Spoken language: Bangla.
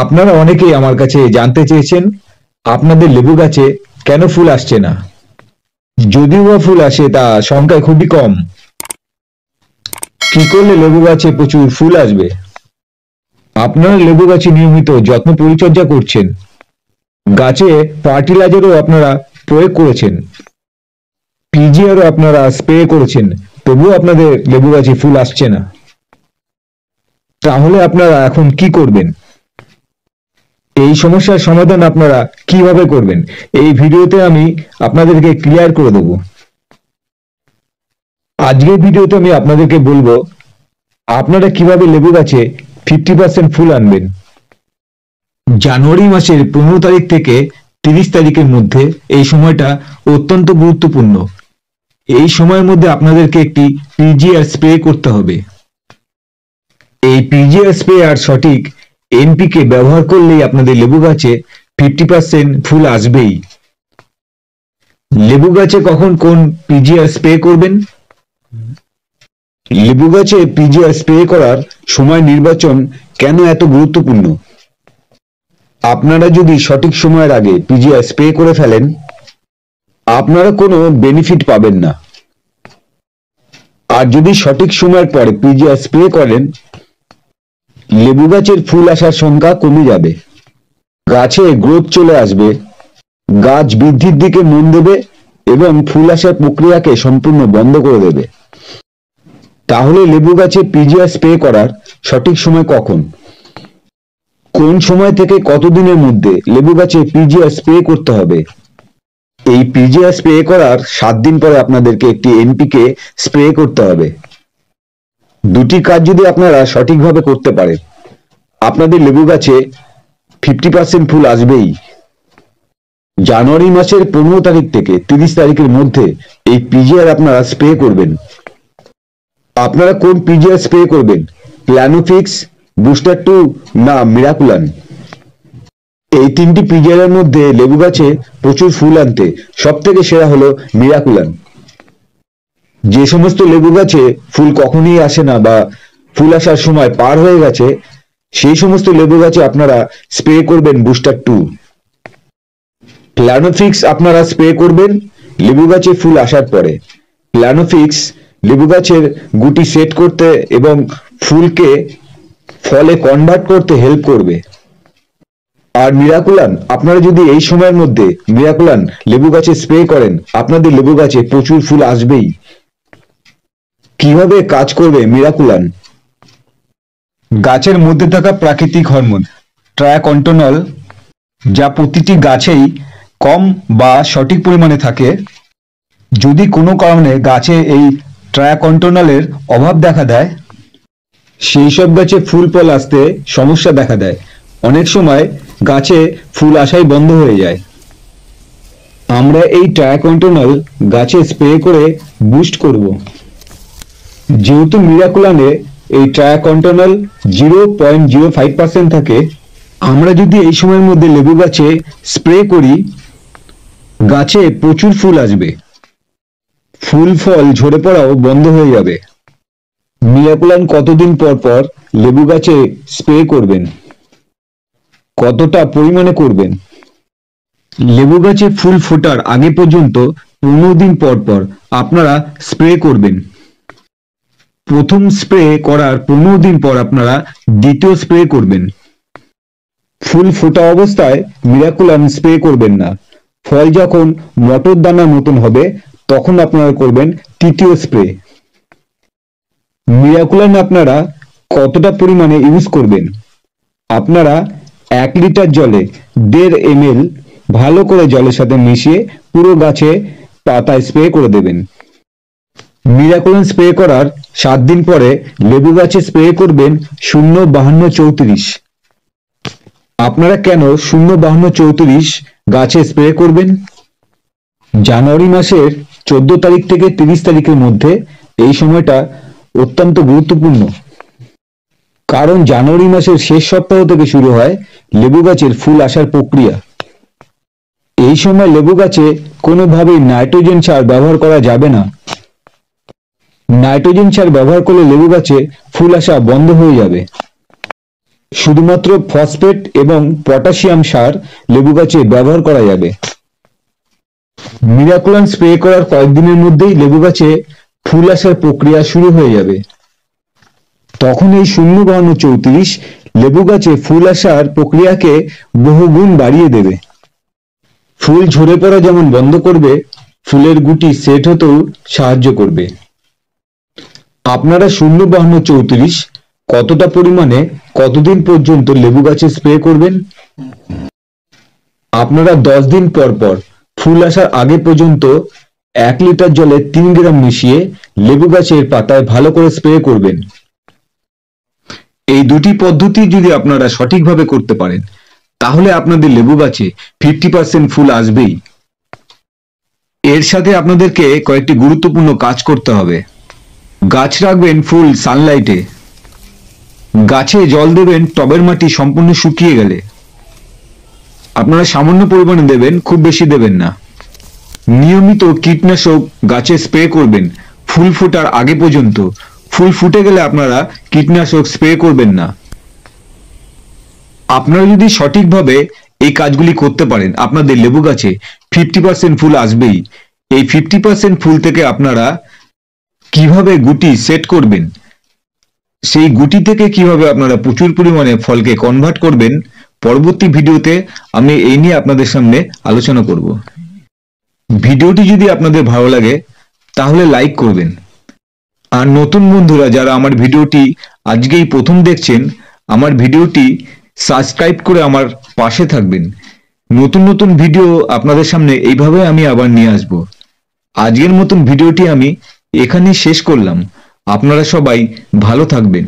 আপনারা অনেকেই আমার কাছে জানতে চেয়েছেন আপনাদের লেবু গাছে কেন ফুল আসছে না। যদিও বা ফুল আসে তা সংখ্যায় খুবই কম। কি করলে লেবু গাছে প্রচুর ফুল আসবে? আপনারা লেবু গাছে নিয়মিত যত্ন পরিচর্যা করছেন, গাছে ফার্টিলাইজারও আপনারা প্রয়োগ করেছেন, পিজিআরও আপনারা স্প্রে করেছেন, তবুও আপনাদের লেবু গাছে ফুল আসছে না। তাহলে আপনারা এখন কি করবেন? এই সমস্যার সমাধান আপনারা কিভাবে করবেন এই ভিডিওতে আমি আপনাদেরকে ক্লিয়ার করে দেব। আজকের ভিডিওতে আমি আপনাদেরকে বলবো আপনারা কিভাবে লেবু গাছে 50% ফুল আনবেন। জানুয়ারি মাসের 15 তারিখ থেকে 30 তারিখের মধ্যে এই সময়টা অত্যন্ত গুরুত্বপূর্ণ। এই সময়ের মধ্যে আপনাদেরকে একটি পিজিআর স্প্রে করতে হবে। এই পিজিআর স্প্রে আর সঠিক এনপিকে ব্যবহার করলেই আপনাদের লেবু গাছে 50% ফুল আসবেই। লেবু গাছে কখন কোন পিজিআর স্প্রে করবেন? লেবু গাছে পিজিআর স্প্রে করার সময় নির্বাচন কেন এত গুরুত্বপূর্ণ? আপনারা যদি সঠিক সময়ের আগে পিজিআর স্প্রে করে ফেলেন, আপনারা কোনো বেনিফিট পাবেন না। আর যদি সঠিক সময়ের পরে পিজিআর স্প্রে করেন, লেবু গাছের ফুল আসার সংখ্যা কমে যাবে, গাছে গ্রোথ চলে আসবে, গাছ বৃদ্ধির দিকে মন দেবে এবং ফুল আসার প্রক্রিয়াকে সম্পূর্ণ বন্ধ করে দেবে। তাহলে লেবু গাছে পিজিআর স্প্রে করার সঠিক সময় কখন? কোন সময় থেকে কতদিনের মধ্যে লেবু গাছে পিজিআর স্প্রে করতে হবে? এই পিজিআর স্প্রে করার 7 দিন পরে আপনাদেরকে একটি এনপিকে স্প্রে করতে হবে। দুটি কাজ যদি আপনারা সঠিকভাবে করতে পারেন, আপনাদের লেবু গাছে 50% ফুল আসবেই। জানুয়ারি মাসের 15 তারিখ থেকে 30 তারিখের মধ্যে এই পিজিআর আপনারা স্প্রে করবেন। আপনারা কোন পিজিআর স্প্রে করবেন? প্ল্যানোফিক্স, বুস্টার 2 না মিরাকুলান? এই তিনটি পিজিআর এর মধ্যে লেবু গাছে প্রচুর ফুল আনতে সব থেকে সেরা হলো মিরাকুলান। যে সমস্ত লেবু গাছে ফুল কখনোই আসে না বা ফুল আসার সময় পার হয়ে গেছে, সেই সমস্ত লেবু গাছে আপনারা স্প্রে করবেন বুস্টার 2। প্ল্যানোফিক্স আপনারা স্প্রে করবেন লেবু গাছে ফুল আসার পরে। প্ল্যানোফিক্স লেবু গাছের গুটি সেট করতে এবং ফুলকে ফলে কনভার্ট করতে হেল্প করবে। আর মিরাকুলান আপনারা যদি এই সময়ের মধ্যে মিরাকুলান লেবু গাছে স্প্রে করেন, আপনাদের লেবু গাছে প্রচুর ফুল আসবেই। কিভাবে কাজ করবে মিরাকুলান? গাছের মধ্যে থাকা প্রাকৃতিক হরমোন ট্রায়াকন্টোনল, যা প্রতিটি গাছেই কম বা সঠিক পরিমাণে থাকে। যদি কোনো কারণে গাছে এই ট্রায়াকন্টোনলের অভাব দেখা দেয়, সেই সব গাছে ফুল ফল আসতে সমস্যা দেখা দেয়। অনেক সময় গাছে ফুল আসাই বন্ধ হয়ে যায়। আমরা এই ট্রায়াকন্টোনল গাছে স্প্রে করে বুস্ট করব। যেহেতু মিরাকুলানে এই ট্রায়াকন্টোনল 0.05% থাকে, আমরা যদি এই সময়ের মধ্যে লেবু গাছে স্প্রে করি, গাছে প্রচুর ফুল আসবে, ফুল ফল ঝরে পড়াও বন্ধ হয়ে যাবে। মিরাকুলান কতদিন পর পর লেবু গাছে স্প্রে করবেন? কতটা পরিমাণে করবেন? লেবু গাছে ফুল ফোটার আগে পর্যন্ত 15 দিন পর পর আপনারা স্প্রে করবেন। প্রথম স্প্রে করার 15 দিন পর আপনারা দ্বিতীয় স্প্রে করবেন। ফুল ফোটা অবস্থায় মিরাকুলান স্প্রে করবেন না। ফল যখন মটর দানার মতন হবে তখন আপনারা করবেন তৃতীয় স্প্রে। মিরাকুলান আপনারা কতটা পরিমাণে ইউজ করবেন? আপনারা 1 লিটার জলে 1.5 ml ভালো করে জলের সাথে মিশিয়ে পুরো গাছে পাতায় স্প্রে করে দেবেন। মিরাকুলান স্প্রে করার 7 দিন পরে লেবু গাছে স্প্রে করবেন 0-52-34। আপনারা কেন 0-52-34 গাছে স্প্রে করবেন? জানুয়ারি মাসের 14 তারিখ থেকে 30 তারিখের মধ্যে এই সময়টা অত্যন্ত গুরুত্বপূর্ণ। কারণ জানুয়ারি মাসের শেষ সপ্তাহ থেকে শুরু হয় লেবু গাছের ফুল আসার প্রক্রিয়া। এই সময় লেবু গাছে কোনোভাবেই নাইট্রোজেন সার ব্যবহার করা যাবে না। নাইট্রোজেন সার ব্যবহার করলে লেবু গাছে ফুল আসা বন্ধ হয়ে যাবে। শুধুমাত্র ফসফেট এবং পটাশিয়াম সার লেবু গাছে ব্যবহার করা যাবে। মিরাকুলাম স্প্রে করার কয়েকদিনের মধ্যেই লেবু গাছে ফুল আসার প্রক্রিয়া শুরু হয়ে যাবে। তখন এই 05234 লেবু গাছে ফুল আসার প্রক্রিয়াকে বহুগুণ বাড়িয়ে দেবে। ফুল ঝরে পড়া যেমন বন্ধ করবে, ফুলের গুটি সেট হতেও সাহায্য করবে। আপনারা 05234 কতটা পরিমাণে কতদিন পর্যন্ত লেবু গাছে স্প্রে করবেন? আপনারা 10 দিন পর পর ফুল আসার আগে পর্যন্ত 1 লিটার জলে 3 গ্রাম মিশিয়ে লেবু গাছের পাতায় ভালো করে স্প্রে করবেন। এই দুটি পদ্ধতি যদি আপনারা সঠিকভাবে করতে পারেন, তাহলে আপনাদের লেবু গাছে 50% ফুল আসবেই। এর সাথে আপনাদেরকে কয়েকটি গুরুত্বপূর্ণ কাজ করতে হবে। গাছ রাখবেন ফুল সানলাইটে। গাছে জল দেবেন টবের মাটি সম্পূর্ণ শুকিয়ে গেলে। আপনারা সামান্য পরিমাণে দেবেন, খুব বেশি দেবেন না। নিয়মিত কীটনাশক গাছে স্প্রে করবেন ফুল ফোটার আগে পর্যন্ত। ফুল ফুটে গেলে আপনারা কীটনাশক স্প্রে করবেন না। আপনারা যদি সঠিকভাবে এই কাজগুলি করতে পারেন, আপনাদের লেবু গাছে 50% ফুল আসবেই। এই 50% ফুল থেকে আপনারা কিভাবে গুটি সেট করবেন, সেই গুটি থেকে কিভাবে আপনারা প্রচুর পরিমাণে ফলকে কনভার্ট করবেন, পরবর্তী ভিডিওতে আমি এই নিয়ে আপনাদের সামনে আলোচনা করব। ভিডিওটি যদি আপনাদের ভালো লাগে তাহলে লাইক করবেন। আর নতুন বন্ধুরা যারা আমার ভিডিওটি আজকেই প্রথম দেখছেন, আমার ভিডিওটি সাবস্ক্রাইব করে আমার পাশে থাকবেন। নতুন নতুন ভিডিও আপনাদের সামনে এইভাবে আমি আবার নিয়ে আসব। আজকের মতন ভিডিওটি আমি এখানেই শেষ করলাম। আপনারা সবাই ভালো থাকবেন।